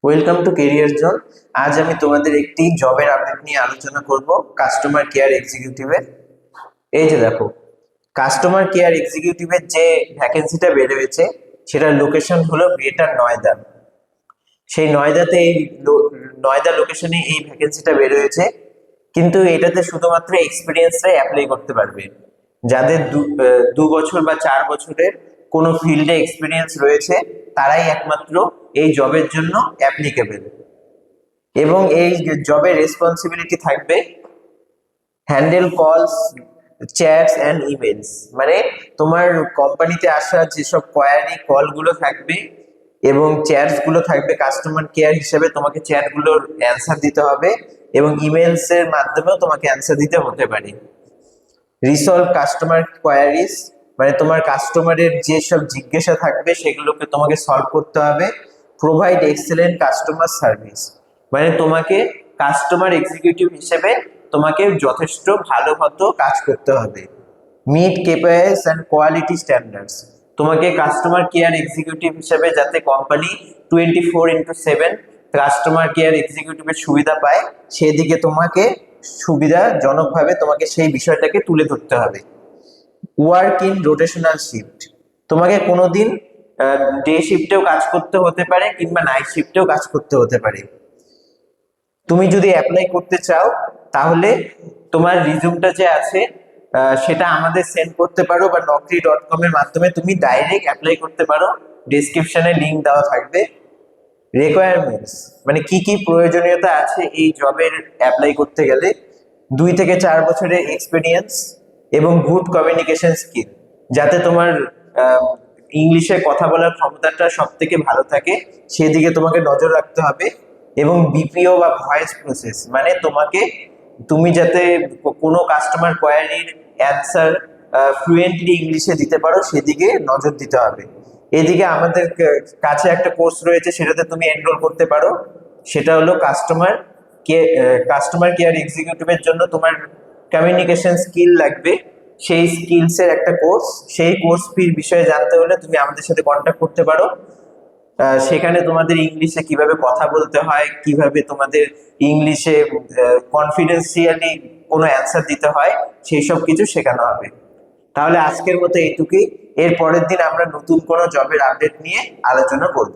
Welcome to career zone. আজ আমি তোমাদের একটি জবের আপডেট নিয়ে আলোচনা করব কাস্টমার কেয়ার এক্সিকিউটিভের। এই যে দেখো, কাস্টমার কেয়ার এক্সিকিউটিভের যে ভ্যাকেন্সিটা বের হয়েছে সেটার লোকেশন হলো গ্রেটার নয়দা। সেই নয়দাতে নয়দা লোকেশনে এই ভ্যাকেন্সিটা বের হয়েছে, কিন্তু এটাতে শুধুমাত্র এক্সপিরিয়েন্সরাই অ্যাপ্লাই করতে পারবে। যাদের 2 বছর বা 4 বছরের কোনো ফিল্ডে এক্সপিরিয়েন্স রয়েছে তারাই একমাত্র এই জবের জন্য অ্যাপ্লিকেবল। এবং এই জবের রেসপন্সিবিলিটি থাকবে হ্যান্ডেল কলস, চ্যাটস অ্যান্ড ইমেলস। মানে তোমার কোম্পানিতে আসা যেসব কোয়ারি কলগুলো থাকবে এবং চ্যাটস গুলো থাকবে, কাস্টমার কেয়ার হিসেবে তোমাকে চ্যাটগুলোর অ্যান্সার দিতে হবে এবং ইমেলস এর মাধ্যমেও তোমাকে অ্যান্সার দিতে হতে পারে। রিসলভ কাস্টমার কোয়ারিজ, মানে তোমার কাস্টমারের যেসব জিজ্ঞাসা থাকবে সেগুলোকে তোমাকে সলভ করতে হবে। প্রোভাইড এক্সেলেন্ট কাস্টমার সার্ভিস, মানে তোমাকে কাস্টমার এক্সিকিউটিভ হিসেবে তোমাকে যথেষ্ট ভালো মতো কাজ করতে হবে। মিট কেপিআইএস অ্যান্ড কোয়ালিটি স্ট্যান্ডার্ডস, তোমাকে কাস্টমার কেয়ার এক্সিকিউটিভ হিসেবে যাতে কোম্পানি 24/7 কাস্টমার কেয়ার এক্সিকিউটিভের সুবিধা পায় সেদিকে তোমাকে সুবিধাজনকভাবে তোমাকে সেই বিষয়টাকে তুলে ধরতে হবে। ওয়ার্ক ইন রোটেশনাল শিফট, তোমাকে কোনোদিন ডে শিফটেও কাজ করতে হতে পারে কিংবা নাইট শিফটেও কাজ করতে হতে পারে। তুমি যদি অ্যাপ্লাই করতে চাও তাহলে তোমার রিজিউমটা যে আছে সেটা আমাদের সেন্ড করতে পারো, বা naukri.com এর মাধ্যমে তুমি ডাইরেক্ট অ্যাপ্লাই করতে পারো। ডেসক্রিপশনে লিংক দেওয়া থাকবে। রিকোয়ারমেন্টস, মানে কি কি প্রয়োজনীয়তা আছে এই জবের অ্যাপ্লাই করতে গেলে: 2 থেকে 4 বছরের এক্সপিরিয়েন্স এবং গুড কমিউনিকেশন স্কিল, যাতে তোমার ইংলিশে কথা বলার ক্ষমতাটা সব থেকে ভালো থাকে সেদিকে তোমাকে নজর রাখতে হবে। এবং বিপিও বা ভয়েস প্রসেস, মানে তুমি যাতে কোনো কাস্টমার কোয়ারির অ্যান্সার ফ্লুয়েন্টলি ইংলিশে দিতে পারো সেদিকে নজর দিতে হবে। এদিকে আমাদের কাছে একটা কোর্স রয়েছে, সেটাতে তুমি এনরোল করতে পারো। সেটা হলো কাস্টমার কেয়ার এক্সিকিউটিভের জন্য তোমার কমিউনিকেশন স্কিল লাগবে, সেই স্কিলসের একটা কোর্স। সেই কোর্স ফির বিষয়ে জানতে হলে তুমি আমাদের সাথে কন্ট্যাক্ট করতে পারো। সেখানে তোমাদের ইংলিশে কিভাবে কথা বলতে হয়, কিভাবে তোমাদের ইংলিশে কনফিডেন্সিয়ালি কোনো অ্যান্সার দিতে হয়, সেই সব কিছু শেখানো হবে। তাহলে আজকের মতো এইটুকুই। এর পরের দিন আমরা নতুন কোনো জবের আপডেট নিয়ে আলোচনা করব।